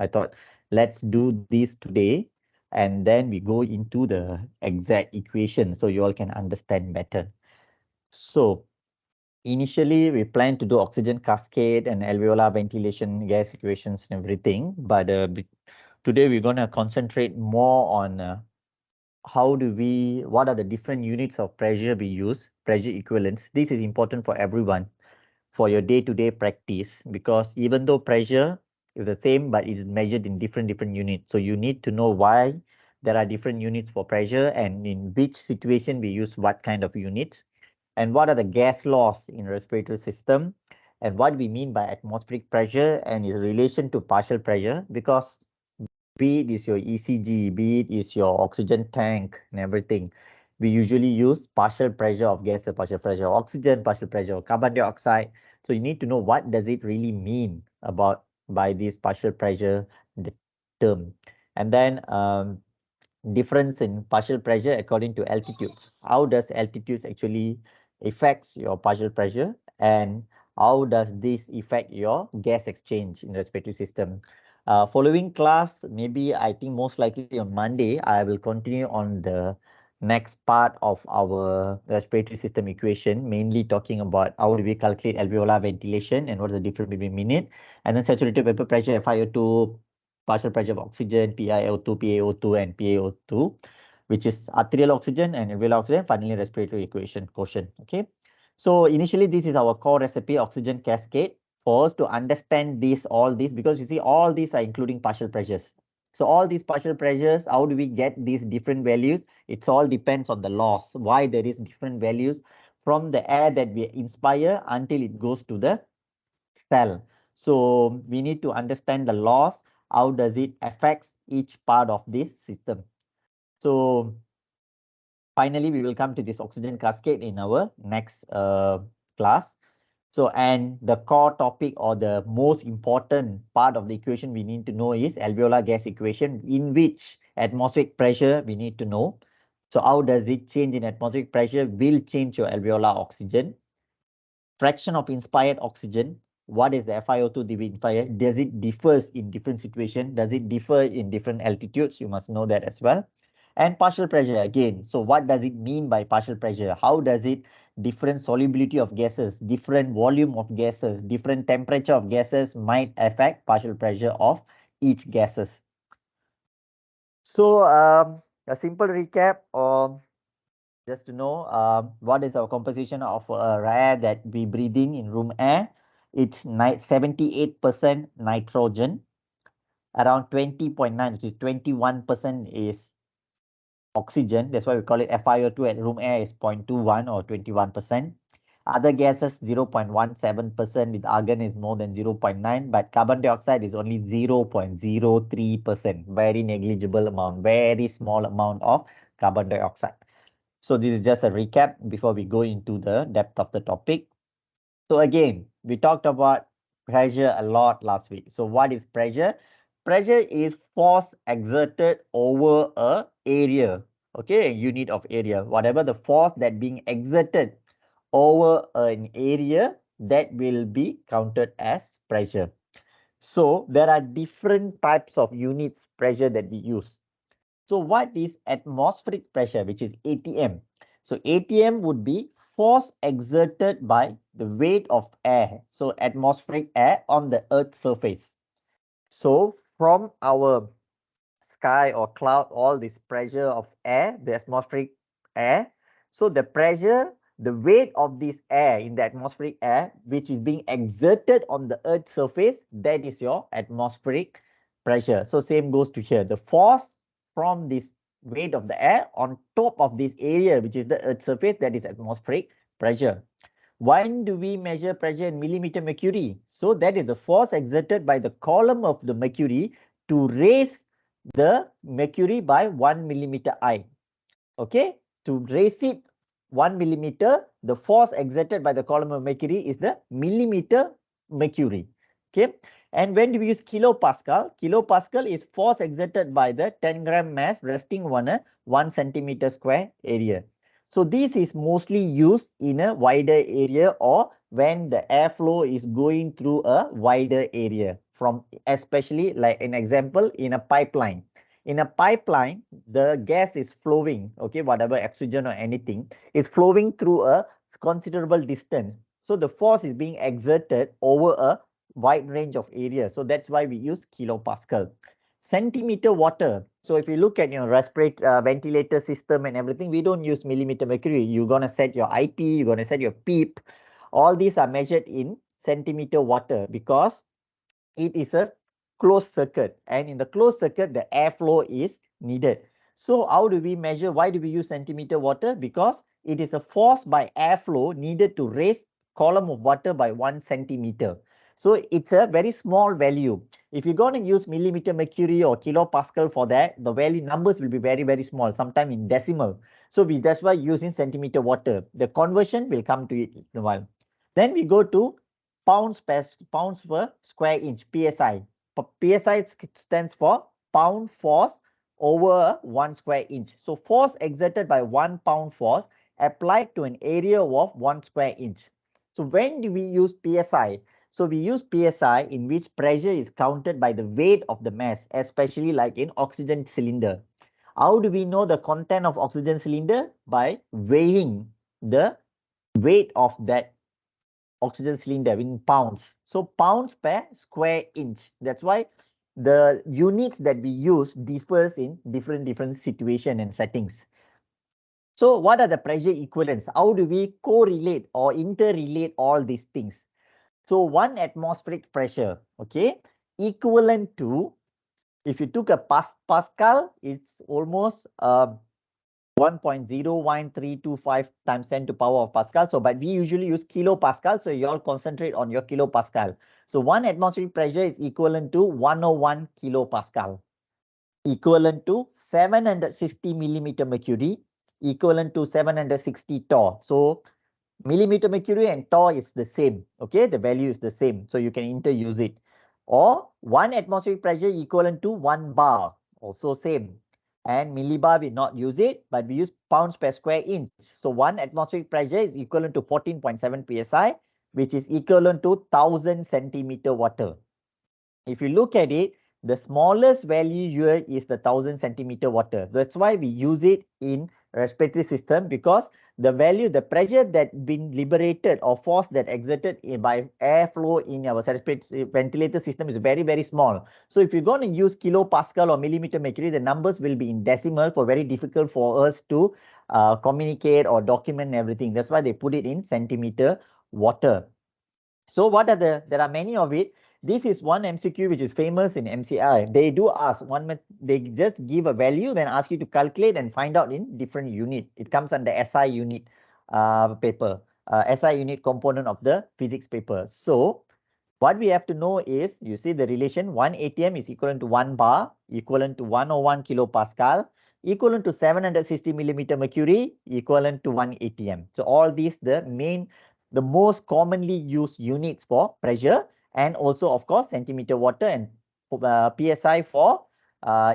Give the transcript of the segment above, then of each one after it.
thought, let's do this today, and then we go into the exact equation so you all can understand better. So initially, we planned to do oxygen cascade and alveolar ventilation gas equations and everything, but today we're going to concentrate more on what are the different units of pressure we use, pressure equivalents. This is important for everyone for your day-to-day practice, because even though pressure is the same, but it is measured in different units. So you need to know why there are different units for pressure and in which situation we use what kind of units, and what are the gas laws in respiratory system, and what we mean by atmospheric pressure and its relation to partial pressure, because be it is your ECG, be it is your oxygen tank and everything, we usually use partial pressure of gas, partial pressure of oxygen, partial pressure of carbon dioxide. So you need to know what does it really mean about by this partial pressure term. And then difference in partial pressure according to altitudes. How does altitudes actually affects your partial pressure, and how does this affect your gas exchange in the respiratory system? Following class, maybe I think most likely on Monday, I will continue on the next part of our respiratory system equation, mainly talking about how do we calculate alveolar ventilation and what is the difference between minute, and then saturated vapor pressure, FiO2, partial pressure of oxygen, PiO2, PaO2, and PaO2, which is arterial oxygen and alveolar oxygen, finally respiratory equation quotient. Okay. So initially, this is our core recipe, oxygen cascade. For us to understand all this, because you see, all these are including partial pressures. So all these partial pressures, how do we get these different values? It all depends on the loss, why there is different values from the air that we inspire until it goes to the cell. So we need to understand the loss, how does it affect each part of this system. So finally, we will come to this oxygen cascade in our next class. So, and the core topic or the most important part of the equation we need to know is alveolar gas equation, in which atmospheric pressure we need to know. So how does it change in atmospheric pressure will change your alveolar oxygen. Fraction of inspired oxygen, what is the FiO2 inspired? Does it differs in different situations? Does it differ in different altitudes? You must know that as well. And partial pressure again. So what does it mean by partial pressure? How does it different solubility of gases, different volume of gases, different temperature of gases might affect partial pressure of each gases. So a simple recap, or just to know what is our composition of air that we breathe in room air. It's 78% nitrogen, around 20.9, which is 21% is oxygen. That's why we call it FiO2 at room air is 0.21 or 21%. Other gases 0.17%, with argon is more than 0.9, but carbon dioxide is only 0.03%. Very negligible amount, very small amount of carbon dioxide. So this is just a recap before we go into the depth of the topic. So again, we talked about pressure a lot last week. So what is pressure? Pressure is force exerted over a area. Okay, unit of area. Whatever the force that being exerted over an area, that will be counted as pressure. So there are different types of units pressure that we use. So what is atmospheric pressure, which is ATM? So ATM would be force exerted by the weight of air. So atmospheric air on the Earth's surface. So from our sky or cloud, all this pressure of air, the atmospheric air. So the pressure, the weight of this air in the atmospheric air, which is being exerted on the Earth's surface, that is your atmospheric pressure. So same goes to here. The force from this weight of the air on top of this area, which is the Earth's surface, that is atmospheric pressure. Why do we measure pressure in millimeter mercury? So that is the force exerted by the column of the mercury to raise the mercury by 1 millimeter I. Okay, to raise it 1 millimeter, the force exerted by the column of mercury is the millimeter mercury. Okay, and when do we use kilopascal? Kilopascal is force exerted by the 10 gram mass resting on a 1 centimeter square area. So this is mostly used in a wider area, or when the airflow is going through a wider area. from, especially like an example in a pipeline. In a pipeline, the gas is flowing, okay, whatever oxygen or anything is flowing through a considerable distance. So the force is being exerted over a wide range of area. So that's why we use kilopascal. Centimeter water. So if you look at your respiratory ventilator system and everything, we don't use millimeter mercury. You're going to set your IP, you're going to set your PEEP. All these are measured in centimeter water because it is a closed circuit, and in the closed circuit the airflow is needed. So how do we measure? Why do we use centimeter water? Because it is a force by airflow needed to raise column of water by 1 centimeter. So it's a very small value. If you're going to use millimeter mercury or kilopascal for that, the value numbers will be very small, sometimes in decimal. So that's why using centimeter water. The conversion will come to it in a while. Then we go to pounds per square inch, PSI. PSI stands for pound force over 1 square inch. So force exerted by 1 pound force applied to an area of 1 square inch. So when do we use PSI? So we use PSI in which pressure is counted by the weight of the mass, especially like in oxygen cylinder. How do we know the content of oxygen cylinder? By weighing the weight of that oxygen cylinder in pounds. So pounds per square inch. That's why the units that we use differs in different situation and settings. So what are the pressure equivalents? How do we correlate or interrelate all these things? So 1 atmospheric pressure, okay, equivalent to, if you took a Pascal, it's almost 1.01325 times 10 to power of Pascal. So, but we usually use kilopascal. So you all concentrate on your kilopascal. So 1 atmospheric pressure is equivalent to 101 kilopascal, equivalent to 760 millimeter mercury, equivalent to 760 torr. So millimeter mercury and torr is the same. Okay, the value is the same. So you can interuse it. Or 1 atmospheric pressure equivalent to 1 bar, also same. And millibar we not use it, but we use pounds per square inch. So 1 atmospheric pressure is equivalent to 14.7 psi, which is equivalent to 1000 centimeter water. If you look at it, the smallest value here is the 1000 centimeter water. That's why we use it in respiratory system, because the value, the pressure that been liberated or force that exerted by airflow in our respiratory ventilator system is very small. So if you're going to use kilopascal or millimeter mercury, the numbers will be in decimal, for very difficult for us to communicate or document everything. That's why they put it in centimeter water. So what are there are many of it. This is one MCQ which is famous in MCI. They do ask they just give a value, then ask you to calculate and find out in different unit. It comes under SI unit paper, SI unit component of the physics paper. So what we have to know is, you see the relation, 1 ATM is equivalent to 1 bar, equivalent to 101 kilopascal, equivalent to 760 millimeter mercury, equivalent to 1 ATM. So all these the most commonly used units for pressure, and also of course centimeter water and PSI for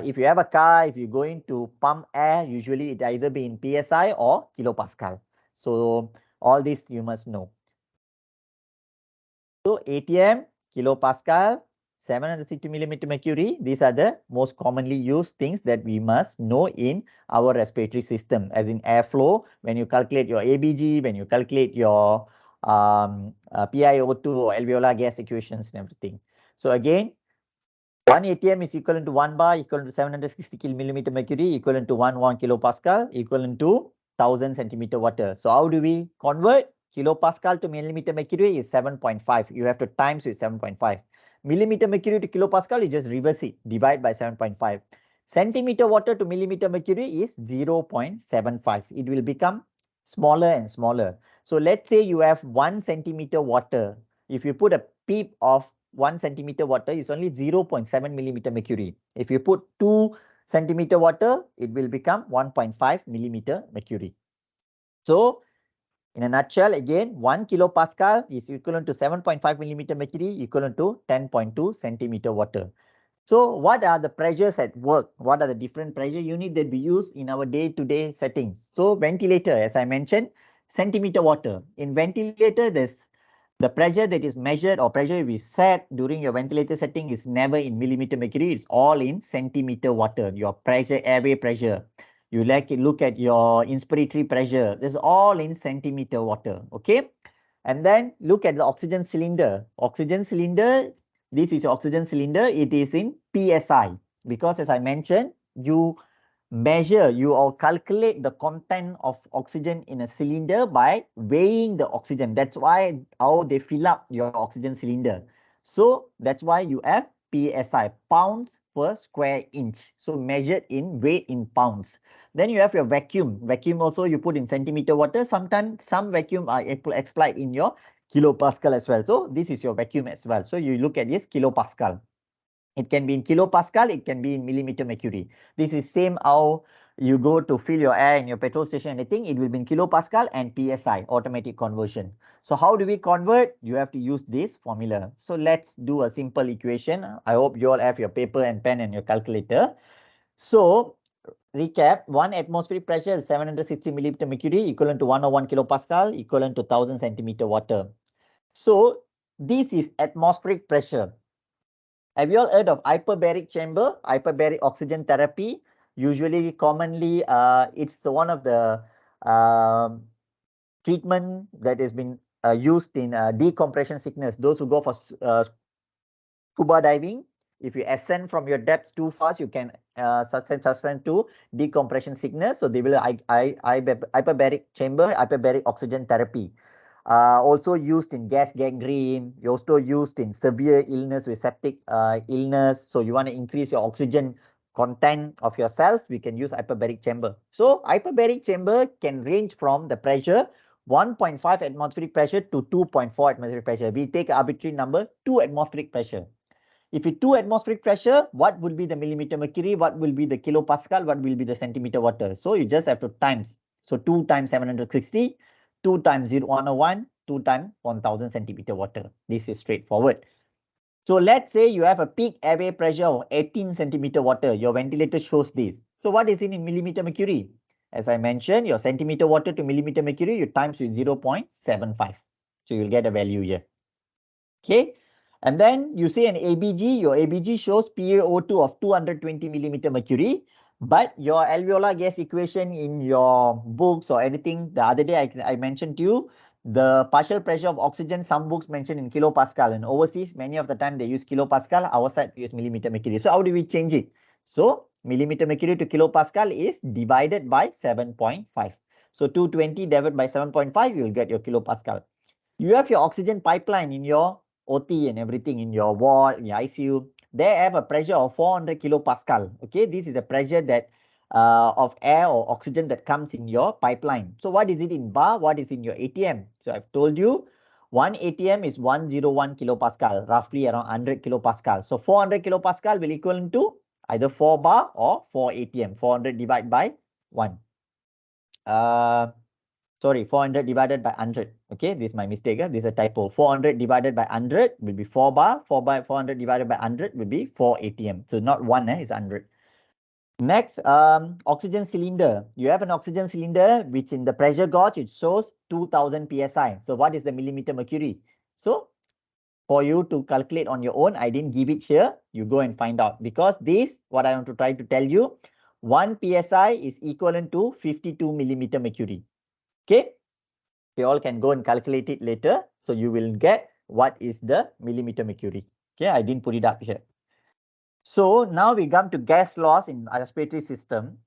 if you have a car, if you're going to pump air, usually it either be in PSI or kilopascal. So all this you must know. So ATM, kilopascal, 760 millimeter mercury, these are the most commonly used things that we must know in our respiratory system, as in airflow, when you calculate your ABG, when you calculate your PiO2 or alveolar gas equations and everything. So again, 1 ATM is equivalent to 1 bar, equivalent to 760 millimeter mercury, equivalent to 1 kilopascal, equivalent to 1000 centimeter water. So how do we convert? Kilopascal to millimeter mercury is 7.5. You have to times with 7.5. Millimeter mercury to kilopascal, you just reverse it, divide by 7.5. Centimeter water to millimeter mercury is 0.75. It will become smaller and smaller. So let's say you have 1 centimeter water. If you put a PEEP of 1 centimeter water, is only 0.7 millimeter mercury. If you put 2 centimeter water, it will become 1.5 millimeter mercury. So in a nutshell, again, 1 kilopascal is equivalent to 7.5 millimeter mercury, equivalent to 10.2 centimeter water. So what are the pressures at work? What are the different pressure unit that we use in our day-to-day settings? So ventilator, as I mentioned, centimeter water. In ventilator, there's The pressure that is measured or pressure we set during your ventilator setting is never in millimeter mercury. It's all in centimeter water. Your pressure, airway pressure. You like to look at your inspiratory pressure. This is all in centimeter water. Okay. And then look at the oxygen cylinder. Oxygen cylinder. This is your oxygen cylinder. It is in PSI because as I mentioned, you measure, you or calculate the content of oxygen in a cylinder by weighing the oxygen. That's why how they fill up your oxygen cylinder. So that's why you have PSI, pounds per square inch. So measured in weight in pounds. Then you have your vacuum. Vacuum also you put in centimeter water. Sometimes some vacuum are applied in your kilopascal as well. So this is your vacuum as well. So you look at this kilopascal. It can be in kilopascal, it can be in millimeter mercury. This is same how you go to fill your air in your petrol station, anything, it will be in kilopascal and PSI, automatic conversion. So how do we convert? You have to use this formula. So let's do a simple equation. I hope you all have your paper and pen and your calculator. So recap, 1 atmospheric pressure is 760 millimeter mercury, equivalent to 101 kilopascal, equivalent to 1000 centimeter water. So this is atmospheric pressure. Have you all heard of hyperbaric chamber, hyperbaric oxygen therapy? Usually, commonly, it's one of the treatment that has been used in decompression sickness. Those who go for scuba diving, if you ascend from your depth too fast, you can suspend to decompression sickness. So they will hyperbaric chamber, hyperbaric oxygen therapy. Also used in gas gangrene. You also used in severe illness with septic illness. So you want to increase your oxygen content of your cells, we can use hyperbaric chamber. So hyperbaric chamber can range from the pressure 1.5 atmospheric pressure to 2.4 atmospheric pressure. We take arbitrary number 2 atmospheric pressure. If it's 2 atmospheric pressure, what will be the millimeter mercury? What will be the kilopascal? What will be the centimeter water? So you just have to times. So 2 times 760, 2 times 101, 2 times 1000 centimeter water. This is straightforward. So let's say you have a peak airway pressure of 18 centimeter water. Your ventilator shows this. So what is it in millimeter mercury? As I mentioned, your centimeter water to millimeter mercury, you times with 0.75. So you'll get a value here. Okay. And then you say an ABG, your ABG shows PaO2 of 220 millimeter mercury. But your alveolar gas equation in your books or anything, the other day I mentioned to you, the partial pressure of oxygen, some books mention in kilopascal, and overseas, many of the time they use kilopascal, our side we use millimeter mercury. So how do we change it? So millimeter mercury to kilopascal is divided by 7.5. So 220 divided by 7.5, you will get your kilopascal. You have your oxygen pipeline in your OT and everything in your ward, in your ICU. They have a pressure of 400 kilopascal. Okay, this is the pressure that of air or oxygen that comes in your pipeline. So what is it in bar? What is in your ATM? So I've told you, one ATM is 101 kilopascal, roughly around 100 kilopascal. So 400 kilopascal will equal to either 4 bar or 4 ATM. 400 divided by 1. Sorry, 400 divided by 100. Okay, this is my mistake. This is a typo. 400 divided by 100 will be 4 bar. 400 divided by 100 will be 4 ATM. So not 1, it's 100. Next, oxygen cylinder. You have an oxygen cylinder which in the pressure gauge, it shows 2000 PSI. So what is the millimeter mercury? So for you to calculate on your own, I didn't give it here. You go and find out. Because this, what I want to try to tell you, 1 PSI is equivalent to 52 millimeter mercury. Okay. You all can go and calculate it later. So you will get what is the millimeter mercury. Okay, I didn't put it up here. So now we come to gas loss in respiratory system.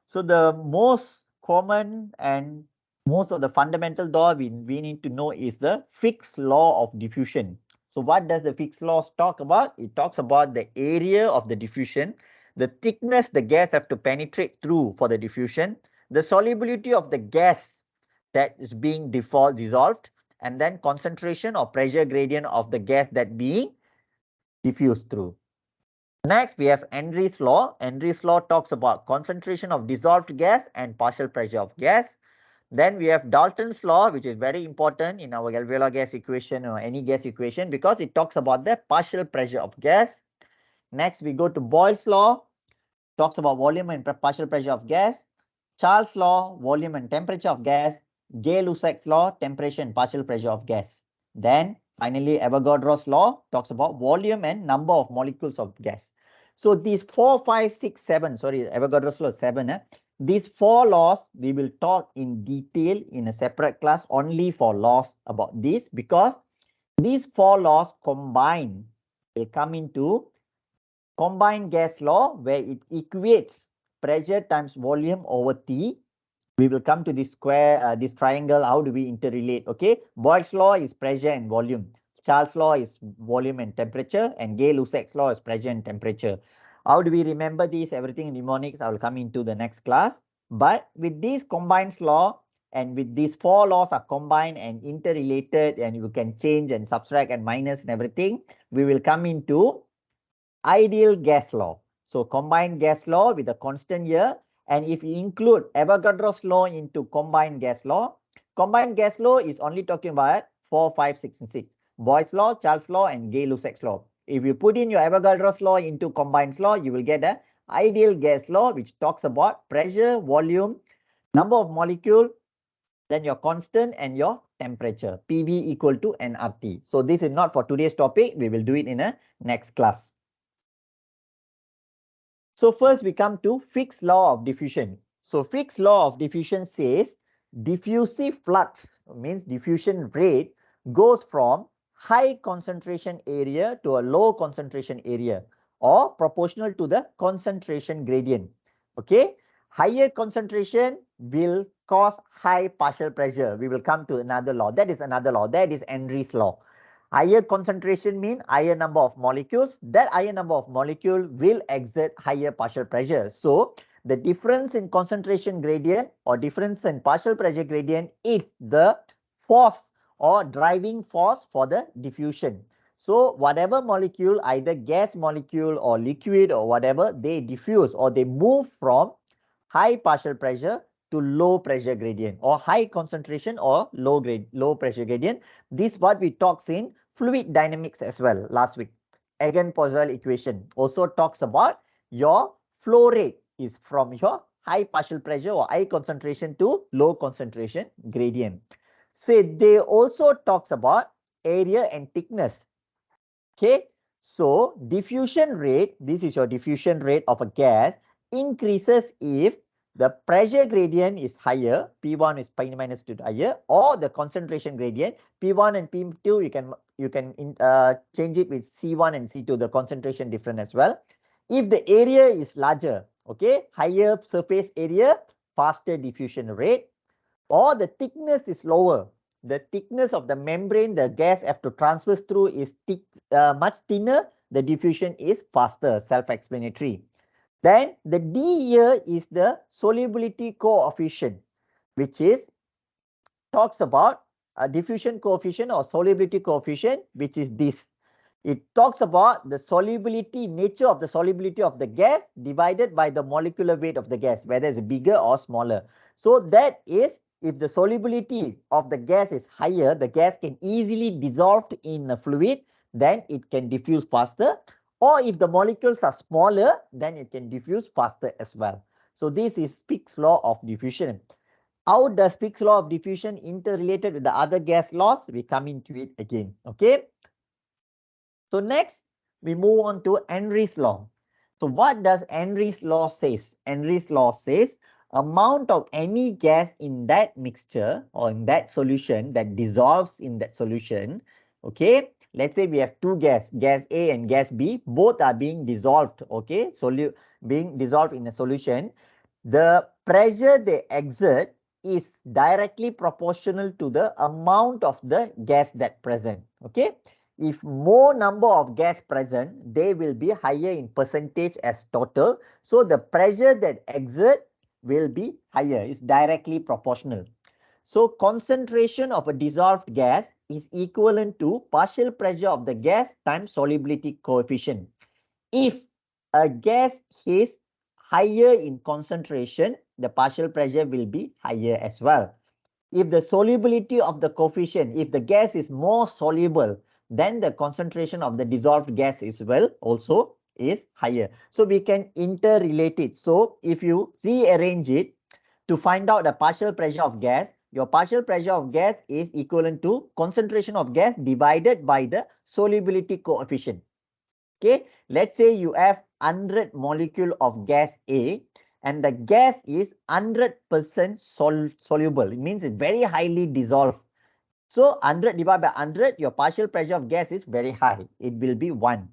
So the most common and most of the fundamental law we need to know is the Fick's law of diffusion. So what does the Fick's law talk about? It talks about the area of the diffusion, the thickness the gas have to penetrate through for the diffusion, the solubility of the gas that is being dissolved, and then concentration or pressure gradient of the gas that being diffused through. Next, we have Henry's law. Henry's law talks about concentration of dissolved gas and partial pressure of gas. Then we have Dalton's law, which is very important in our alveolar gas equation or any gas equation because it talks about the partial pressure of gas. Next, we go to Boyle's law, talks about volume and partial pressure of gas. Charles' law, volume and temperature of gas. Gay-Lussac's law, temperature and partial pressure of gas. Then finally, Avogadro's law talks about volume and number of molecules of gas. So these 4, 5, 6, 7, sorry, Avogadro's law 7. These 4 laws, we will talk in detail in a separate class only for laws about this, because these 4 laws combined will come into combined gas law, where it equates pressure times volume over T. We will come to this square, this triangle. How do we interrelate? Okay, Boyle's law is pressure and volume. Charles' law is volume and temperature, and Gay-Lussac's law is pressure and temperature. How do we remember this? Everything in mnemonics, I will come into the next class. But with this combined law, and with these 4 laws are combined and interrelated, and you can change and subtract and minus and everything, we will come into ideal gas law. So combined gas law with a constant here. And if you include Avogadro's law into combined gas law is only talking about 4, 5, 6, and 6. Boyle's law, Charles' law, and Gay-Lussac's law. If you put in your Avogadro's law into combined law, you will get a ideal gas law, which talks about pressure, volume, number of molecule, then your constant and your temperature. PV equal to nRT. So this is not for today's topic. We will do it in a next class. So first we come to Fick's law of diffusion. So Fick's law of diffusion says diffusive flux, means diffusion rate, goes from high concentration area to a low concentration area, or proportional to the concentration gradient. Okay, higher concentration will cause high partial pressure. We will come to another law. That is another law. That is Henry's law. Higher concentration means higher number of molecules. That higher number of molecule will exert higher partial pressure. So the difference in concentration gradient or difference in partial pressure gradient is the force or driving force for the diffusion. So whatever molecule, either gas molecule or liquid or whatever, they diffuse or they move from high partial pressure to low pressure gradient, or high concentration or low pressure gradient. This what we talked in fluid dynamics as well last week. Again-Poiseuille equation also talks about your flow rate is from your high partial pressure or high concentration to low concentration gradient. So they also talks about area and thickness. Okay, so diffusion rate, this is your diffusion rate of a gas, increases if the pressure gradient is higher, P1 is P minus 2 higher, or the concentration gradient, P1 and P2, you can change it with C1 and C2, the concentration different as well. If the area is larger, okay, higher surface area, faster diffusion rate, or the thickness is lower, the thickness of the membrane the gas have to transverse through is much thinner, the diffusion is faster, self-explanatory. Then the D here is the solubility coefficient, which is talks about a diffusion coefficient or solubility coefficient, which is this. It talks about the solubility, nature of the solubility of the gas divided by the molecular weight of the gas, whether it's bigger or smaller. So that is, if the solubility of the gas is higher, the gas can easily dissolve in a fluid, then it can diffuse faster. Or if the molecules are smaller, then it can diffuse faster as well. So this is Fick's law of diffusion. How does Fick's law of diffusion interrelated with the other gas laws? We come into it again. Okay. So next, we move on to Henry's law. So what does Henry's law says? Henry's law says amount of any gas in that mixture or in that solution that dissolves in that solution. Okay, let's say we have two gas A and gas B, both are being dissolved. Okay, being dissolved in a solution. The pressure they exert is directly proportional to the amount of the gas that present. Okay. If more number of gas present, they will be higher in percentage as total. So the pressure that exert will be higher. It's directly proportional. So concentration of a dissolved gas is equivalent to partial pressure of the gas times solubility coefficient. If a gas is higher in concentration, the partial pressure will be higher as well. If the solubility of the coefficient, if the gas is more soluble, then the concentration of the dissolved gas is also is higher. So we can interrelate it. So if you rearrange it to find out the partial pressure of gas, your partial pressure of gas is equivalent to concentration of gas divided by the solubility coefficient. Okay, let's say you have 100 molecule of gas A and the gas is 100% soluble. It means it's very highly dissolved. So 100 divided by 100, your partial pressure of gas is very high. It will be 1.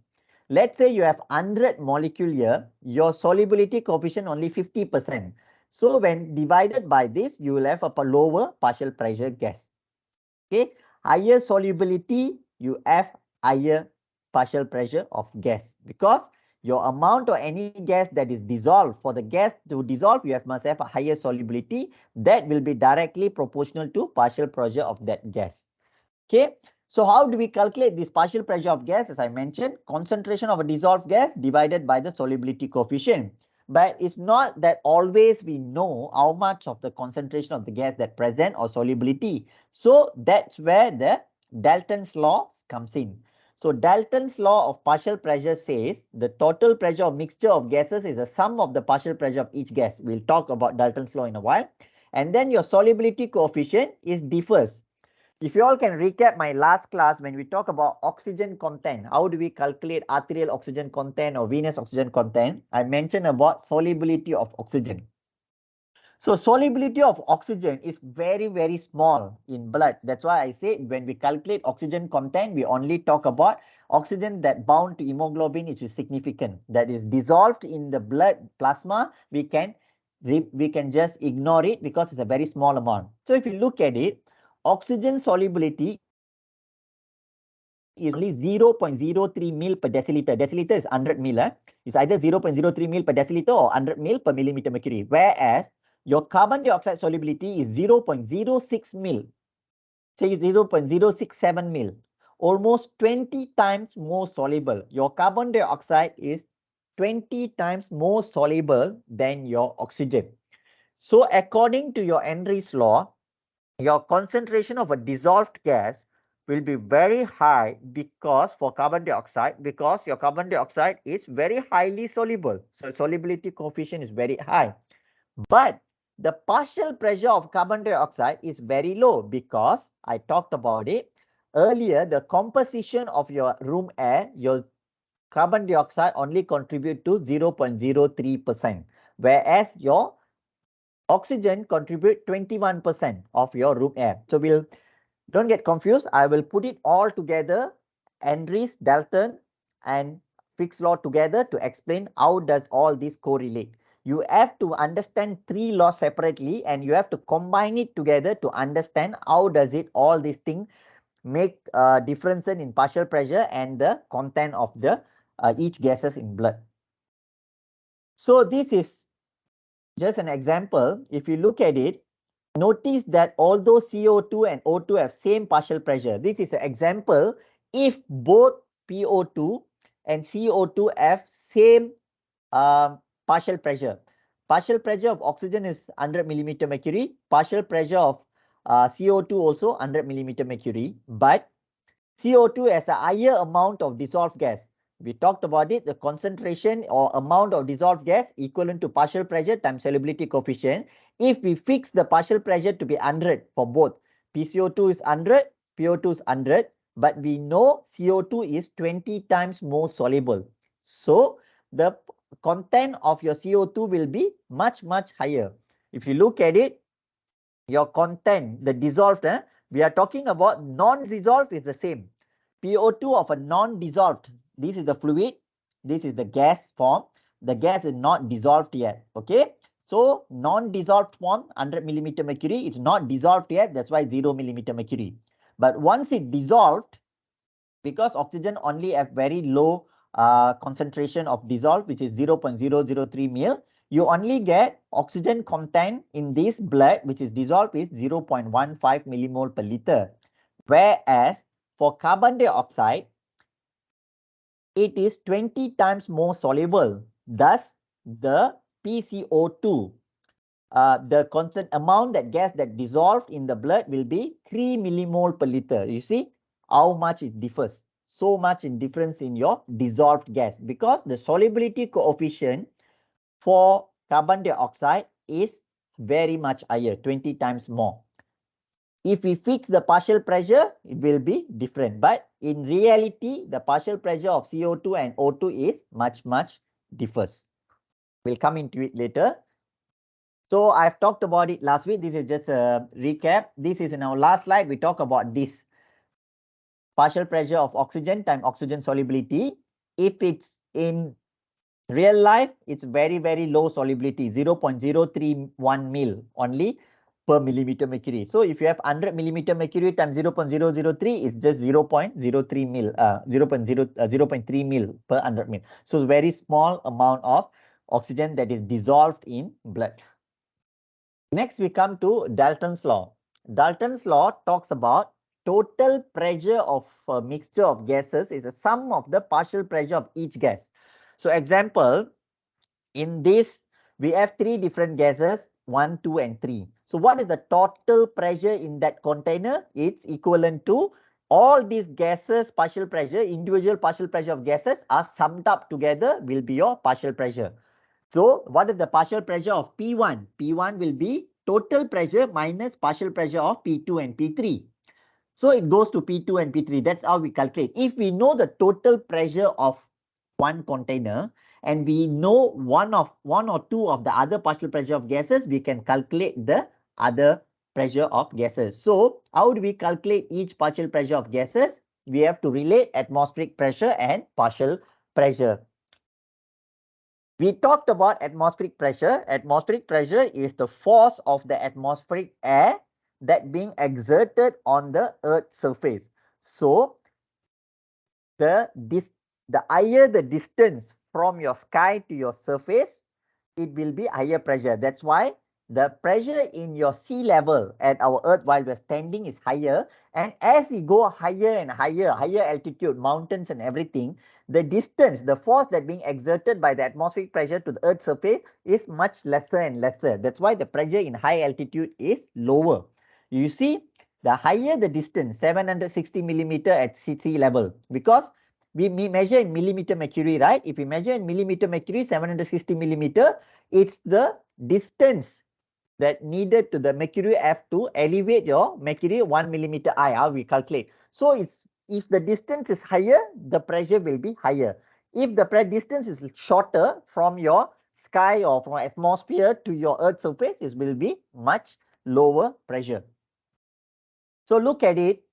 Let's say you have 100 molecule here, your solubility coefficient only 50%. So when divided by this, you will have a lower partial pressure gas. Okay, higher solubility, you have higher partial pressure of gas because your amount of any gas that is dissolved, for the gas to dissolve, you must have a higher solubility that will be directly proportional to partial pressure of that gas. Okay, so how do we calculate this partial pressure of gas? As I mentioned, concentration of a dissolved gas divided by the solubility coefficient. But it's not that always we know how much of the concentration of the gas that present or solubility. So that's where the Dalton's law comes in. So Dalton's law of partial pressure says the total pressure of mixture of gases is the sum of the partial pressure of each gas. We'll talk about Dalton's law in a while. And then your solubility coefficient is differs. If you all can recap my last class when we talk about oxygen content, how do we calculate arterial oxygen content or venous oxygen content? I mentioned about solubility of oxygen. So solubility of oxygen is very, very small in blood. That's why I say when we calculate oxygen content, we only talk about oxygen that bound to hemoglobin, which is significant. That is dissolved in the blood plasma. We can just ignore it because it's a very small amount. So if you look at it, oxygen solubility is only 0.03 mil per deciliter. Deciliter is 100 mil. It's either 0.03 mil per deciliter or 100 mil per millimeter mercury. Whereas your carbon dioxide solubility is 0.06 mil. Say 0.067 mil. Almost 20 times more soluble. Your carbon dioxide is 20 times more soluble than your oxygen. So according to your Henry's law, your concentration of a dissolved gas will be very high because for carbon dioxide, because your carbon dioxide is very highly soluble. So solubility coefficient is very high. But the partial pressure of carbon dioxide is very low because I talked about it earlier. The composition of your room air, your carbon dioxide only contribute to 0.03%, whereas your oxygen contribute 21% of your room air. So don't get confused. I will put it all together, Henry's, Dalton and Fick's law together to explain how does all this correlate. You have to understand three laws separately and you have to combine it together to understand how does it all these things make a difference in partial pressure and the content of the each gases in blood. So this is just an example. If you look at it, notice that although CO2 and O2 have same partial pressure, this is an example if both PO2 and CO2 have same partial pressure. Partial pressure of oxygen is 100 millimeter mercury. Partial pressure of CO2 also 100 millimeter mercury. But CO2 has a higher amount of dissolved gas. We talked about it, the concentration or amount of dissolved gas equivalent to partial pressure times solubility coefficient. If we fix the partial pressure to be 100 for both, PCO2 is 100, PO2 is 100, but we know CO2 is 20 times more soluble. So the content of your CO2 will be much, much higher. If you look at it, your content, the dissolved, we are talking about non-dissolved is the same. PO2 of a non-dissolved, this is the fluid, this is the gas form. The gas is not dissolved yet. Okay. So non-dissolved form 100 millimeter mercury, it's not dissolved yet. That's why 0 millimeter mercury. But once it dissolved, because oxygen only have very low concentration of dissolved, which is 0.003 mil, you only get oxygen content in this blood, which is dissolved, is 0.15 millimole per liter. Whereas for carbon dioxide, it is 20 times more soluble. Thus, the PCO2, the constant amount that gas that dissolved in the blood will be 3 millimole per liter. You see how much it differs. So much in difference in your dissolved gas because the solubility coefficient for carbon dioxide is very much higher, 20 times more. If we fix the partial pressure, it will be different. But in reality, the partial pressure of CO2 and O2 is much differs. We'll come into it later. So I've talked about it last week. This is just a recap. This is in our last slide. We talk about this partial pressure of oxygen times oxygen solubility. If it's in real life, it's very low solubility, 0.031 mil only per millimeter mercury. So if you have 100 millimeter mercury times 0.003, it's just 0.03 mil, 0.3 mil per 100 mil. So very small amount of oxygen that is dissolved in blood. Next, we come to Dalton's law. Dalton's law talks about total pressure of a mixture of gases is the sum of the partial pressure of each gas. So example, in this, we have three different gases, 1, 2 and 3. So what is the total pressure in that container? It's equivalent to all these gases partial pressure, individual partial pressure of gases are summed up together will be your partial pressure. So what is the partial pressure of P1? P1 will be total pressure minus partial pressure of P2 and P3. So it goes to P2 and P3. That's how we calculate. If we know the total pressure of one container and we know one or two of the other partial pressure of gases, we can calculate the other pressure of gases. So how do we calculate each partial pressure of gases? We have to relate atmospheric pressure and partial pressure. We talked about atmospheric pressure. Atmospheric pressure is the force of the atmospheric air that being exerted on the Earth's surface. So the higher the distance from your sky to your surface, it will be higher pressure. That's why the pressure in your sea level at our Earth while we're standing is higher. And as you go higher and higher altitude, mountains and everything, the distance, the force that being exerted by the atmospheric pressure to the Earth's surface is much lesser and lesser. That's why the pressure in high altitude is lower. You see, the higher the distance, 760 millimeter at sea level, because we measure in millimeter mercury, right? If we measure in millimeter mercury, 760 millimeter, it's the distance that needed to the mercury have to elevate your mercury 1 millimeter high. How we calculate? So it's if the distance is higher, the pressure will be higher. If the distance is shorter from your sky or from atmosphere to your Earth surface, it will be much lower pressure. So look at it.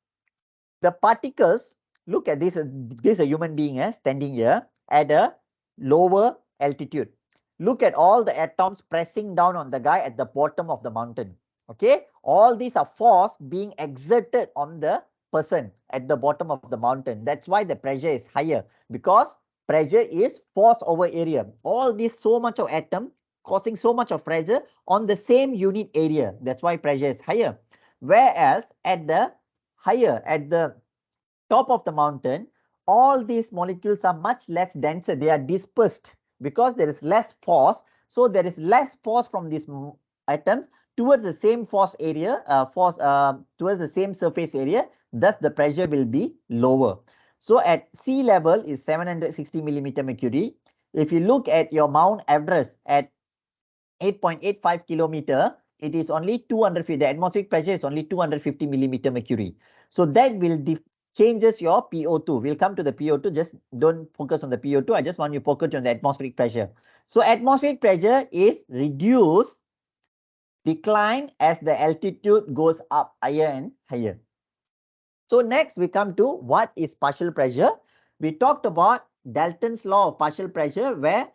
The particles, look at this. This is a human being standing here at a lower altitude. Look at all the atoms pressing down on the guy at the bottom of the mountain. Okay, all these are force being exerted on the person at the bottom of the mountain. That's why the pressure is higher, because pressure is force over area. All this so much of atom causing so much of pressure on the same unit area. That's why pressure is higher. Whereas at the higher, at the top of the mountain, all these molecules are much less denser. They are dispersed because there is less force. So there is less force from these atoms towards the same force area, towards the same surface area. Thus, the pressure will be lower. So at sea level is 760 millimeter mercury. If you look at your Mount Everest at 8.85 kilometer, it is only 250. The atmospheric pressure is only 250 millimeter mercury. So that will changes your PO2. We'll come to the PO2. Just don't focus on the PO2. I just want you to focus on the atmospheric pressure. So atmospheric pressure is reduced, decline as the altitude goes up higher and higher. So next we come to what is partial pressure. We talked about Dalton's law of partial pressure, where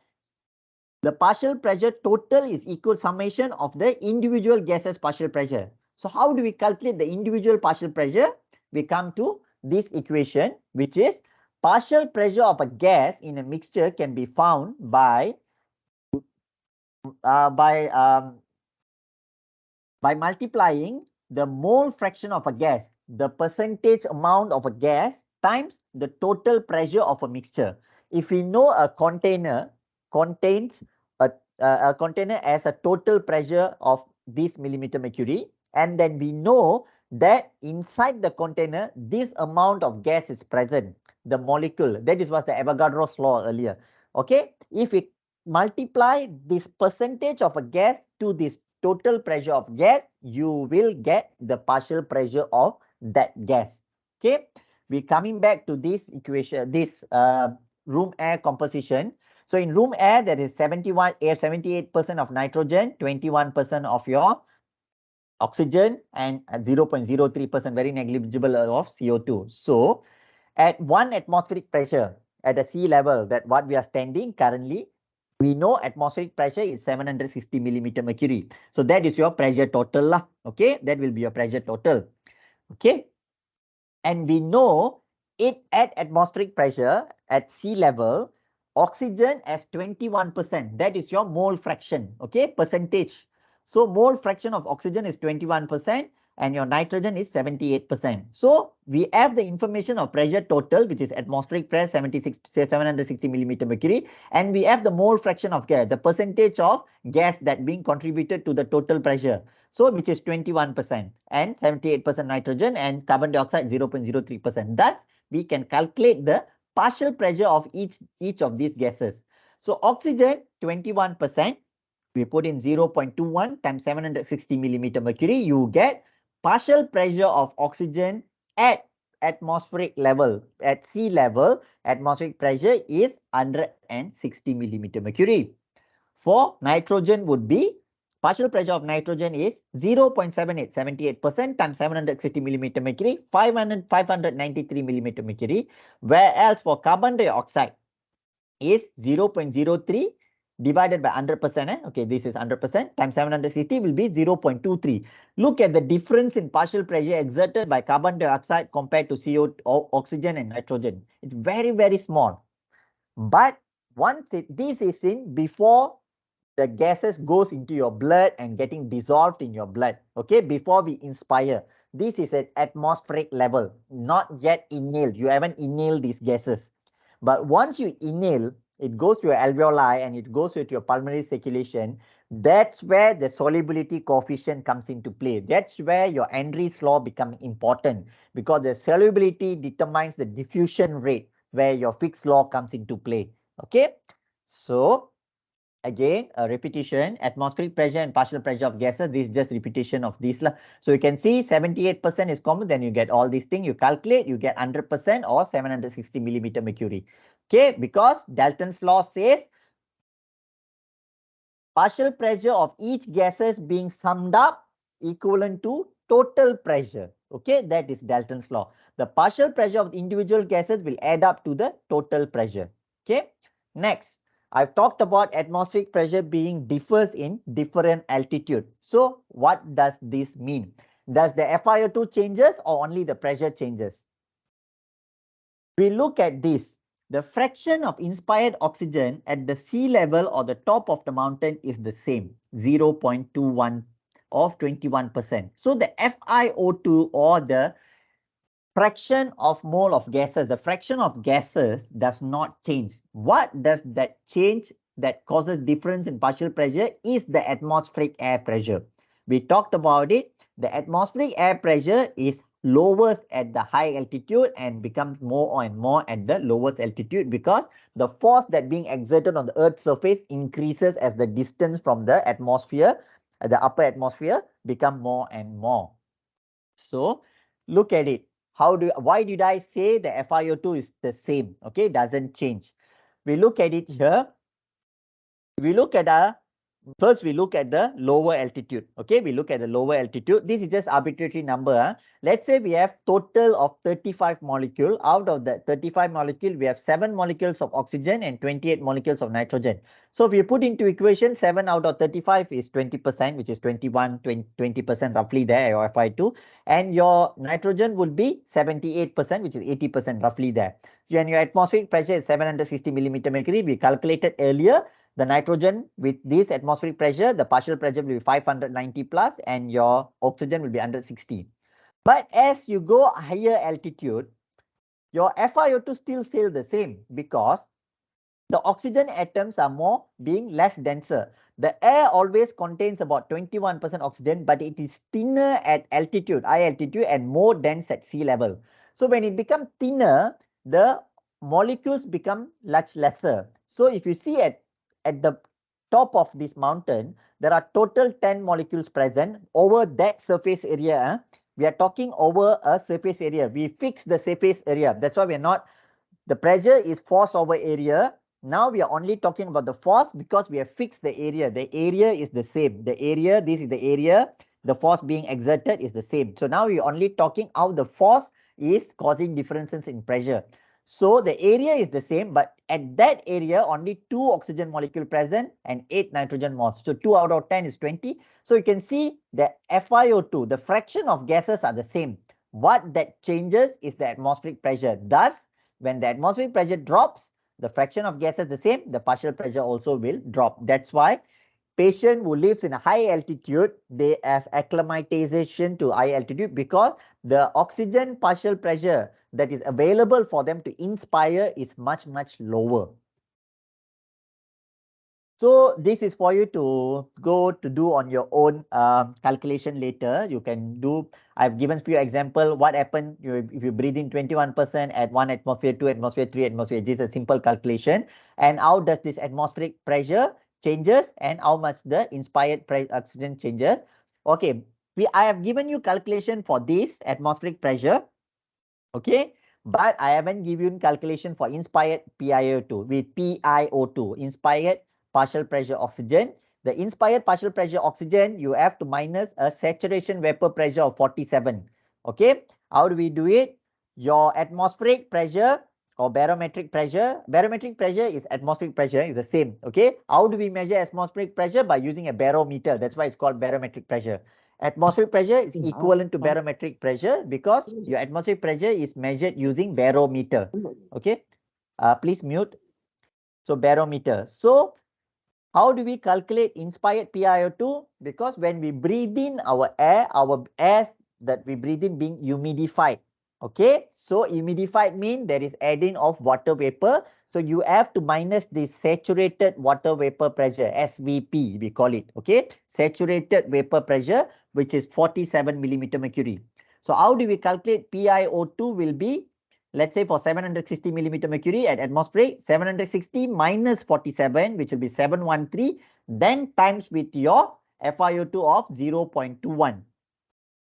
the partial pressure total is equal summation of the individual gases partial pressure. So how do we calculate the individual partial pressure? We come to this equation, which is partial pressure of a gas in a mixture can be found by multiplying the mole fraction of a gas, the percentage amount of a gas times the total pressure of a mixture. If we know a container contains a container has a total pressure of this millimeter mercury, and then we know that inside the container this amount of gas is present, the molecule, that is was the Avogadro's law earlier. Okay, if we multiply this percentage of a gas to this total pressure of gas, you will get the partial pressure of that gas. Okay, we coming back to this equation, this room air composition. So in room air, there is 78% of nitrogen, 21% of your oxygen, and 0.03%, very negligible of CO2. So at 1 atmospheric pressure at the sea level, that what we are standing currently, we know atmospheric pressure is 760 millimeter mercury. So that is your pressure total lah. Okay, that will be your pressure total. Okay, and we know it at atmospheric pressure at sea level, oxygen as 21%. That is your mole fraction. Okay, percentage. So mole fraction of oxygen is 21% and your nitrogen is 78%. So we have the information of pressure total, which is atmospheric pressure 760 millimeter mercury, and we have the mole fraction of gas, the percentage of gas that being contributed to the total pressure. So which is 21% and 78% nitrogen and carbon dioxide 0.03%. Thus, we can calculate the partial pressure of each of these gases. So oxygen 21%. We put in 0.21 times 760 millimeter mercury. You get partial pressure of oxygen at atmospheric level. At sea level, atmospheric pressure is 160 millimeter mercury. For nitrogen would be, partial pressure of nitrogen is 0.78, 78% times 760 millimeter mercury, 593 millimeter mercury. Whereas for carbon dioxide is 0.03 divided by 100%. Okay, this is 100% times 760 will be 0.23. Look at the difference in partial pressure exerted by carbon dioxide compared to CO2, oxygen and nitrogen. It's very, very small. But once this is in before the gases goes into your blood and getting dissolved in your blood. Okay, before we inspire. This is at atmospheric level, not yet inhaled. You haven't inhaled these gases. But once you inhale, it goes to your alveoli and it goes to your pulmonary circulation. That's where the solubility coefficient comes into play. That's where your Henry's law becomes important, because the solubility determines the diffusion rate, where your Fick's law comes into play. Okay, so again, a repetition, atmospheric pressure and partial pressure of gases. This is just repetition of this. So you can see 78% is common. Then you get all these things. You calculate, you get 100% or 760 millimeter mercury. Okay, because Dalton's law says partial pressure of each gases being summed up equivalent to total pressure. Okay, that is Dalton's law. The partial pressure of individual gases will add up to the total pressure. Okay, next. I've talked about atmospheric pressure being differs in different altitude. So what does this mean? Does the FiO2 changes or only the pressure changes? We look at this. The fraction of inspired oxygen at the sea level or the top of the mountain is the same, 0.21 of 21%. So the FiO2 or the fraction of mole of gases, the fraction of gases does not change. What does that change that causes difference in partial pressure is the atmospheric air pressure. We talked about it. The atmospheric air pressure is lowest at the high altitude and becomes more and more at the lowest altitude, because the force that being exerted on the Earth's surface increases as the distance from the atmosphere, the upper atmosphere, become more and more. So look at it. Why did I say the FiO2 is the same? Okay, doesn't change. We look at it here. We look at first we look at the lower altitude. Okay, we look at the lower altitude. This is just arbitrary number. Let's say we have total of 35 molecules. Out of the 35 molecules, we have 7 molecules of oxygen and 28 molecules of nitrogen. So if you put into equation, 7 out of 35 is 20%, which is 20% roughly there, your Fi2. And your nitrogen would be 78%, which is 80% roughly there. And your atmospheric pressure is 760 millimeter mercury. We calculated earlier. The nitrogen with this atmospheric pressure, the partial pressure will be 590 plus and your oxygen will be 160. But as you go higher altitude, your FiO2 still stays the same, because the oxygen atoms are being less denser. The air always contains about 21% oxygen, but it is thinner at altitude, high altitude, and more dense at sea level. So when it becomes thinner, the molecules become much lesser. So if you see at the top of this mountain, there are total 10 molecules present over that surface area. We are talking over a surface area. We fix the surface area. That's why we are not, the pressure is force over area. Now we are only talking about the force because we have fixed the area. The area is the same. The area, this is the area. The force being exerted is the same. So now we are only talking how the force is causing differences in pressure. So the area is the same, but at that area only 2 oxygen molecule present and 8 nitrogen moles. So 2 out of 10 is 20. So you can see the FiO2, the fraction of gases are the same. What that changes is the atmospheric pressure. Thus, when the atmospheric pressure drops, the fraction of gases the same, the partial pressure also will drop. That's why patient who lives in a high altitude, they have acclimatization to high altitude because the oxygen partial pressure that is available for them to inspire is much, much lower. So this is for you to go to do on your own calculation later. You can do, I've given few example what happened if you breathe in 21% at 1 atmosphere, 2 atmosphere, 3 atmosphere. This is a simple calculation. And how does this atmospheric pressure changes and how much the inspired oxygen changes. Okay, I have given you calculation for this atmospheric pressure. Okay, but I haven't given calculation for inspired PiO2 with PiO2, inspired partial pressure oxygen. The inspired partial pressure oxygen, you have to minus a saturation vapor pressure of 47. Okay, how do we do it? Your atmospheric pressure or barometric pressure is atmospheric pressure, is the same. Okay, how do we measure atmospheric pressure? By using a barometer. That's why it's called barometric pressure. Atmospheric pressure is equivalent to barometric pressure because your atmospheric pressure is measured using barometer. Okay, please mute. So barometer. So how do we calculate inspired PiO2? Because when we breathe in our air that we breathe in being humidified. Okay, so humidified means there is adding of water vapor. So you have to minus the saturated water vapor pressure, SVP we call it. Okay, saturated vapor pressure, which is 47 millimeter mercury. So how do we calculate PiO2 will be, let's say for 760 millimeter mercury at atmospheric, 760 minus 47, which will be 713, then times with your FiO2 of 0.21.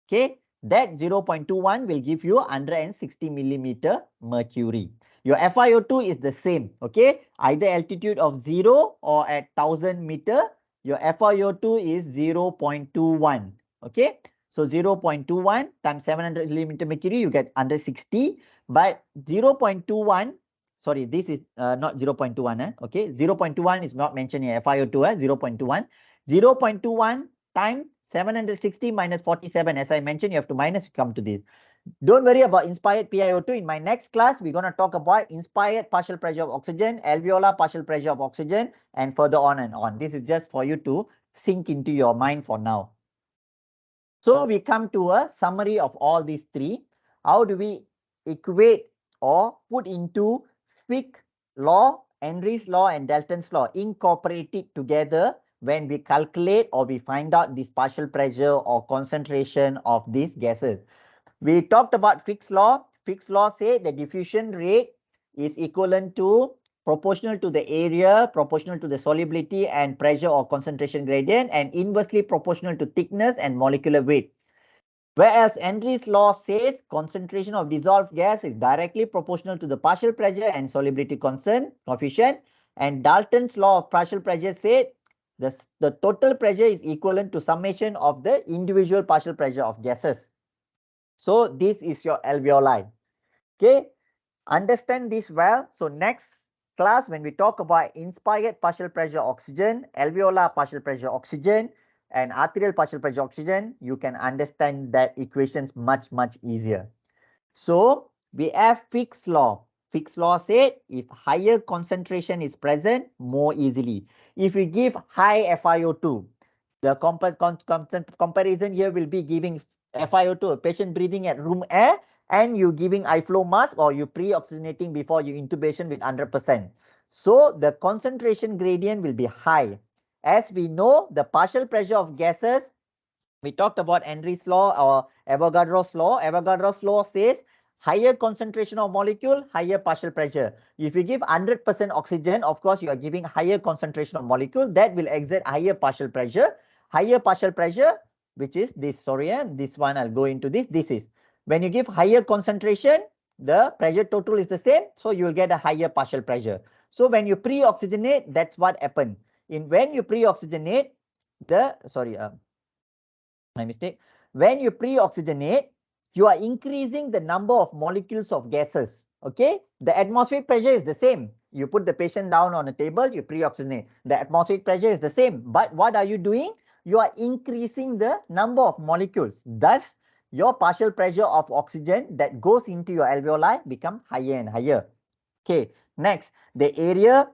Okay, that 0.21 will give you 160 millimeter mercury. Your FiO2 is the same. Okay, either altitude of 0 or at 1000 meter, your FiO2 is 0.21. Okay, so 0.21 times 700 millimeter mercury, you get 160. But 0.21, sorry, this is not 0.21. Okay, 0.21 is not mentioned here. FiO2, 0.21. 0.21 times 760 minus 47. As I mentioned, you have to minus, come to this. Don't worry about inspired PiO2. In my next class, we're going to talk about inspired partial pressure of oxygen, alveolar partial pressure of oxygen, and further on and on. This is just for you to sink into your mind for now. So we come to a summary of all these three. How do we equate or put into Fick law, Henry's law, and Dalton's law, incorporate it together when we calculate or we find out this partial pressure or concentration of these gases? We talked about Fick's law. Fick's law said the diffusion rate is equivalent to proportional to the area, proportional to the solubility and pressure or concentration gradient, and inversely proportional to thickness and molecular weight. Whereas Henry's law says concentration of dissolved gas is directly proportional to the partial pressure and solubility coefficient. And Dalton's law of partial pressure said the total pressure is equivalent to summation of the individual partial pressure of gases. So this is your alveoli. Okay, understand this well. So next class, when we talk about inspired partial pressure oxygen, alveolar partial pressure oxygen, and arterial partial pressure oxygen, you can understand that equations much, much easier. So we have Fick's law. Fick's law said if higher concentration is present, more easily. If we give high FiO2, the comparison here will be giving FiO2, a patient breathing at room air, and you giving high flow mask or you pre-oxygenating before you intubation with 100%. So the concentration gradient will be high. As we know, the partial pressure of gases, we talked about Henry's law or Avogadro's law. Avogadro's law says Higher concentration of molecule, higher partial pressure. If you give 100% oxygen, of course, you are giving higher concentration of molecule that will exert higher partial pressure. Higher partial pressure, which is this, sorry, this one, I'll go into this. This is when you give higher concentration, the pressure total is the same. So you will get a higher partial pressure. So when you pre-oxygenate, that's what happened. When you pre-oxygenate, my mistake. When you pre-oxygenate, you are increasing the number of molecules of gases. Okay, the atmospheric pressure is the same. You put the patient down on a table, you pre-oxygenate. The atmospheric pressure is the same. But what are you doing? You are increasing the number of molecules. Thus, your partial pressure of oxygen that goes into your alveoli become higher and higher. Okay, next, the area,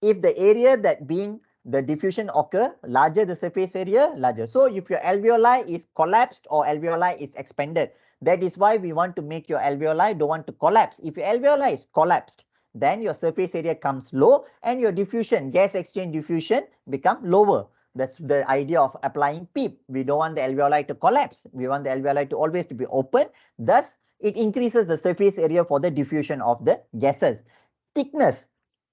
if the area that being the diffusion occur, larger the surface area, larger. So if your alveoli is collapsed or alveoli is expanded, that is why we want to make your alveoli don't want to collapse. If your alveoli is collapsed, then your surface area comes low and your diffusion, gas exchange diffusion become lower. That's the idea of applying PEEP. We don't want the alveoli to collapse. We want the alveoli to always to be open. Thus, it increases the surface area for the diffusion of the gases. Thickness.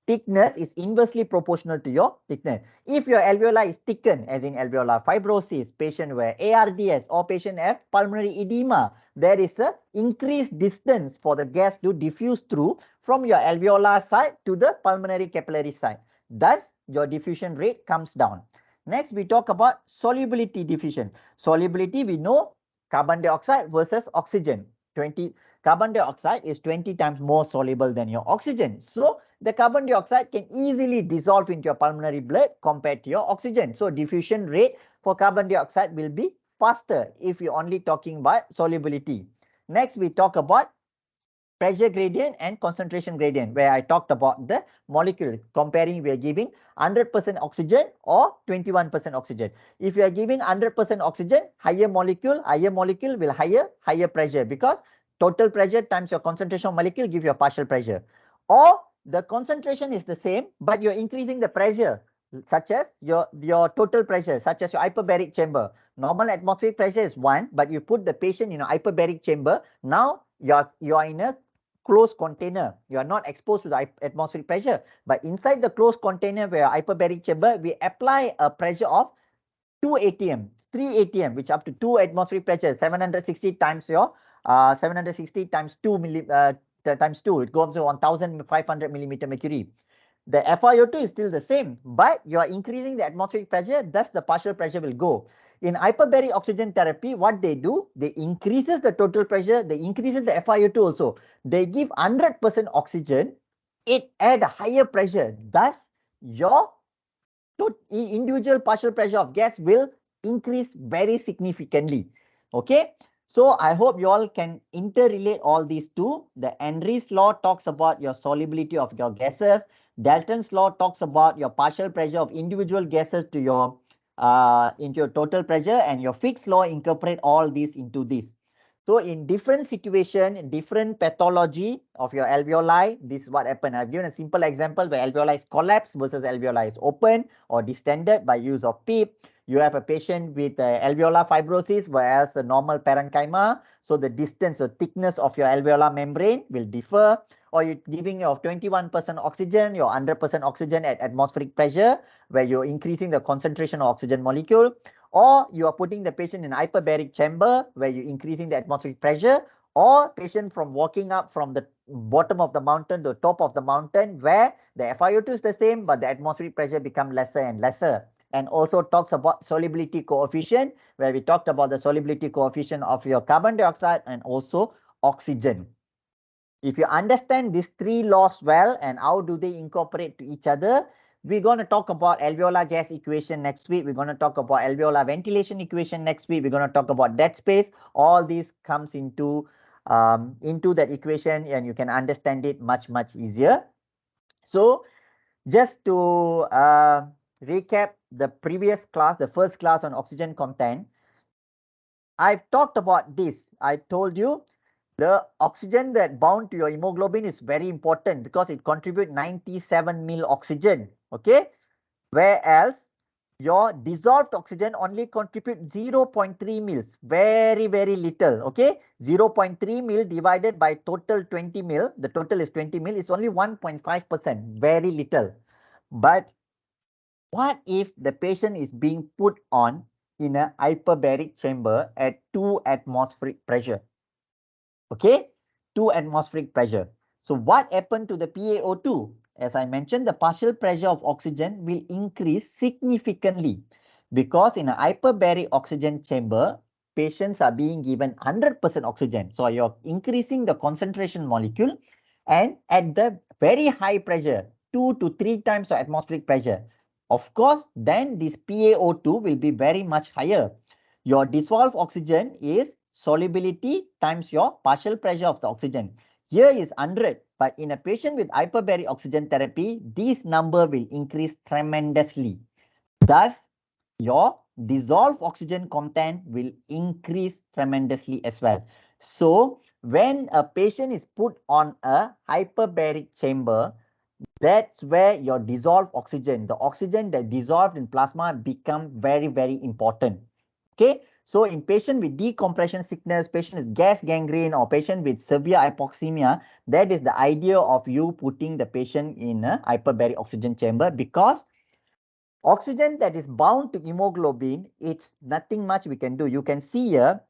Thickness is inversely proportional to your thickness. If your alveoli is thickened, as in alveolar fibrosis, patient where ARDS or patient have pulmonary edema, there is a increased distance for the gas to diffuse through from your alveolar side to the pulmonary capillary side. Thus, your diffusion rate comes down. Next, we talk about solubility diffusion. Solubility, we know carbon dioxide versus oxygen. Carbon dioxide is 20 times more soluble than your oxygen. So, the carbon dioxide can easily dissolve into your pulmonary blood compared to your oxygen. So, diffusion rate for carbon dioxide will be faster if you're only talking about solubility. Next, we talk about pressure gradient and concentration gradient, where I talked about the molecule comparing we are giving 100% oxygen or 21% oxygen. If you are giving 100% oxygen, higher molecule will higher pressure, because total pressure times your concentration of molecule give you a partial pressure. Or the concentration is the same, but you're increasing the pressure, such as your total pressure, such as your hyperbaric chamber. Normal atmospheric pressure is 1, but you put the patient in a hyperbaric chamber. Now you are in a closed container. You are not exposed to the atmospheric pressure. But inside the closed container where hyperbaric chamber, we apply a pressure of 2 atm, 3 atm, which up to 2 atmospheric pressure, 760 times your 760 times 2 times 2, it goes to 1500 millimeter mercury. The FiO2 is still the same, but you are increasing the atmospheric pressure, thus the partial pressure will go. In hyperbaric oxygen therapy, what they do, they increases the total pressure, they increases the FiO2 also. They give 100% oxygen, it add a higher pressure, thus your individual partial pressure of gas will increase very significantly. Okay, so I hope you all can interrelate all these two. The Henry's law talks about your solubility of your gases. Dalton's law talks about your partial pressure of individual gases to your into your total pressure, and your Fick's law incorporate all these into this. So in different situation, in different pathology of your alveoli, this is what happened. I've given a simple example where alveoli is collapsed versus alveoli is open or distended by use of PEEP. You have a patient with alveolar fibrosis, whereas a normal parenchyma. So the distance or thickness of your alveolar membrane will differ. Or you're giving of 21% oxygen, your 100% oxygen at atmospheric pressure, where you're increasing the concentration of oxygen molecule. Or you are putting the patient in hyperbaric chamber where you're increasing the atmospheric pressure, or patient from walking up from the bottom of the mountain to the top of the mountain where the FiO2 is the same, but the atmospheric pressure become lesser and lesser. And also talks about solubility coefficient, where we talked about the solubility coefficient of your carbon dioxide and also oxygen. If you understand these three laws well and how do they incorporate to each other, we're going to talk about alveolar gas equation next week. We're going to talk about alveolar ventilation equation next week. We're going to talk about dead space. All these comes into that equation, and you can understand it much easier. So just to recap the previous class, the first class on oxygen content, I've talked about this. I told you the oxygen that bound to your hemoglobin is very important because it contributes 97 mil oxygen. Okay. Whereas your dissolved oxygen only contribute 0.3 mils, very, very little, okay? 0.3 mil divided by total 20 mil, the total is 20 mil, is only 1.5%, very little. But what if the patient is being put on in a hyperbaric chamber at 2 atmospheric pressure? Okay, 2 atmospheric pressure. So what happened to the PaO2? As I mentioned, the partial pressure of oxygen will increase significantly because in a hyperbaric oxygen chamber, patients are being given 100% oxygen. So you're increasing the concentration molecule, and at the very high pressure, 2 to 3 times the atmospheric pressure. Of course, then this PaO2 will be very much higher. Your dissolved oxygen is solubility times your partial pressure of the oxygen. Here is 100, but in a patient with hyperbaric oxygen therapy, this number will increase tremendously. Thus, your dissolved oxygen content will increase tremendously as well. So, when a patient is put on a hyperbaric chamber, that's where your dissolved oxygen, the oxygen that dissolved in plasma, become very, very important. Okay, so in patient with decompression sickness, patient with gas gangrene, or patient with severe hypoxemia, that is the idea of you putting the patient in a hyperbaric oxygen chamber, because oxygen that is bound to hemoglobin, it's nothing much we can do. You can see here,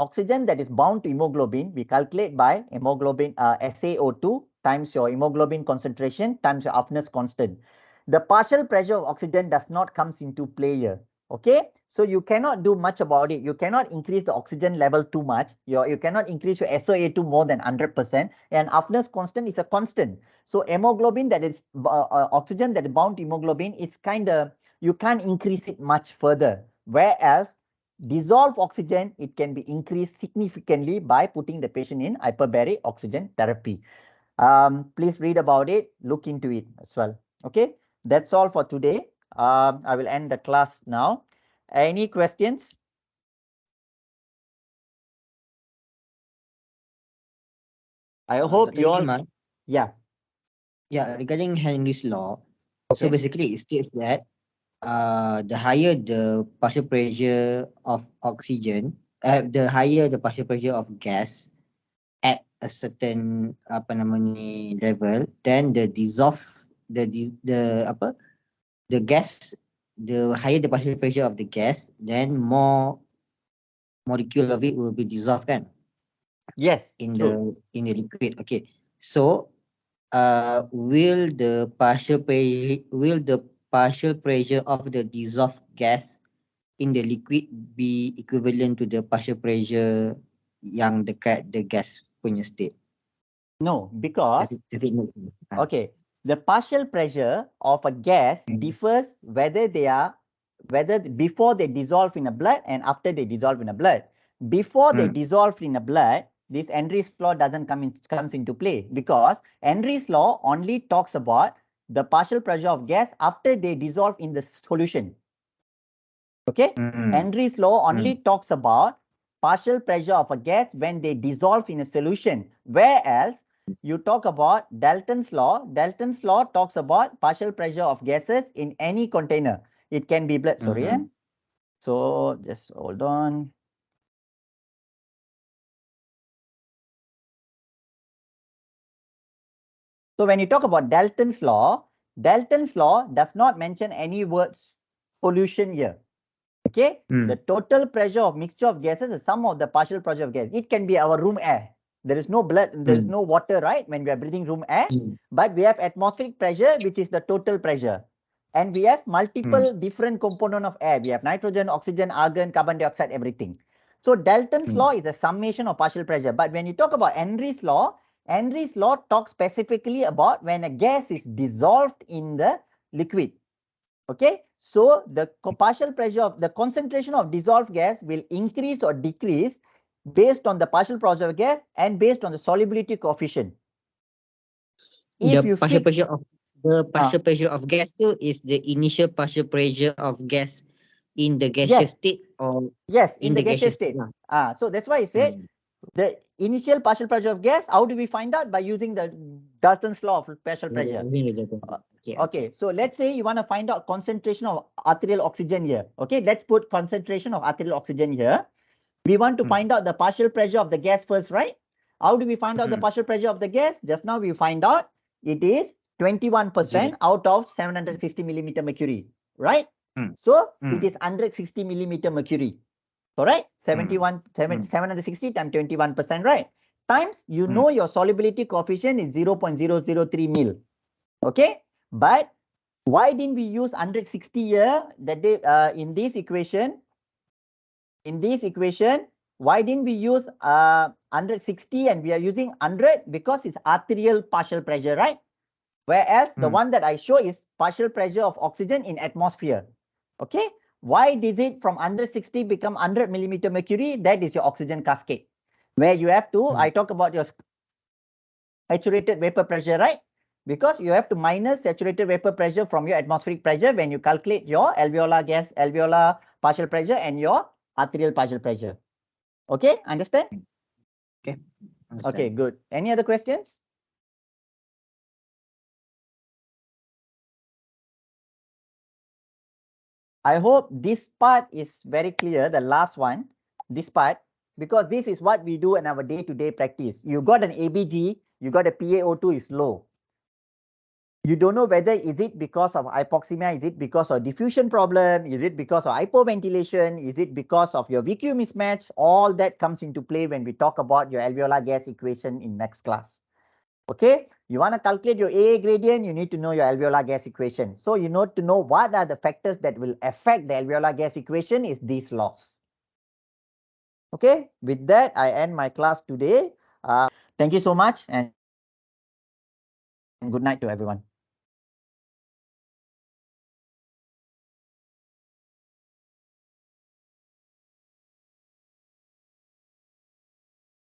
oxygen that is bound to hemoglobin, we calculate by hemoglobin SaO2 times your hemoglobin concentration times your Afner's constant. The partial pressure of oxygen does not comes into play here. Okay, so you cannot do much about it. You cannot increase the oxygen level too much. You cannot increase your SO2 more than 100%, and Afner's constant is a constant. So hemoglobin that is oxygen that is bound to hemoglobin, it's kind of, you can't increase it much further. Whereas dissolved oxygen, it can be increased significantly by putting the patient in hyperbaric oxygen therapy. Please read about it, look into it as well. Okay, that's all for today. I will end the class now. Any questions? I hope Dr. you all, Ismail, yeah, yeah, regarding Henry's law, so okay. basically it states that the higher the partial pressure of oxygen, the higher the partial pressure of gas at a certain apa nama ni level, then the dissolve the apa the gas, the higher the partial pressure of the gas, then more molecule of it will be dissolved kan Yes, in true. the liquid. Okay, so will the partial pressure of the dissolved gas in the liquid be equivalent to the partial pressure yang dekat the gas punya state? No, because Does it make sense? okay, the partial pressure of a gas Mm, differs whether they are, whether before they dissolve in a blood and after they dissolve in a blood. Before they mm, dissolve in a blood, this Henry's law doesn't comes into play, because Henry's law only talks about the partial pressure of gas after they dissolve in the solution. Okay, mm, Henry's law only mm, talks about partial pressure of a gas when they dissolve in a solution. Whereas you talk about Dalton's law. Dalton's law talks about partial pressure of gases in any container. It can be blood. Sorry, mm, so just hold on. So when you talk about Dalton's law does not mention any words pollution here. Okay, the mm, total pressure of mixture of gases is sum of the partial pressure of gas. It can be our room air. There is no blood, there is mm, no water, right? When we are breathing room air, mm, but we have atmospheric pressure, which is the total pressure. And we have mm, multiple different component of air. We have nitrogen, oxygen, argon, carbon dioxide, everything. So Dalton's mm, law is a summation of partial pressure. But when you talk about Henry's law talks specifically about when a gas is dissolved in the liquid. Okay, so the partial pressure of the concentration of dissolved gas will increase or decrease based on the partial pressure of gas and based on the solubility coefficient. The If you partial fix, pressure of the uh, partial pressure of gas tu is the initial partial pressure of gas in the gaseous yes, state or yes, in in the the gaseous gaseous state state. lah. So that's why I said Mm. the initial partial pressure of gas. How do we find out? By using the Dalton's law of partial pressure. Using the Dalton. Okay, so let's say you want to find out concentration of arterial oxygen here. Okay, let's put concentration of arterial oxygen here. We want to find out the partial pressure of the gas first, right? How do we find out the partial pressure of the gas? Just now we find out it is 21% out of 760 millimeter mercury, right? So it is 160 millimeter mercury. Correct? 760 times 21%, right? Times, you know your solubility coefficient is 0.003 mil. Okay? But why didn't we use 160 here? That they, in this equation, why didn't we use 160 and we are using 100? Because it's arterial partial pressure, right? Whereas the one that I show is partial pressure of oxygen in atmosphere. Okay? Why did it from 160 become 100 millimeter mercury? That is your oxygen cascade. Where you have to, I talk about your saturated vapor pressure, right? Because you have to minus saturated vapor pressure from your atmospheric pressure when you calculate your alveolar partial pressure and your arterial partial pressure. Okay, understand? Okay. Okay, good. Any other questions? I hope this part is very clear, the last one, this part, because this is what we do in our day-to-day practice. You got an ABG, you got a PaO2 is low. You don't know whether is it because of hypoxemia, is it because of diffusion problem, is it because of hypoventilation, is it because of your VQ mismatch? All that comes into play when we talk about your alveolar gas equation in next class. Okay, you want to calculate your AA gradient, you need to know your alveolar gas equation. So you need to know what are the factors that will affect the alveolar gas equation is these laws. Okay, with that, I end my class today. Thank you so much and good night to everyone.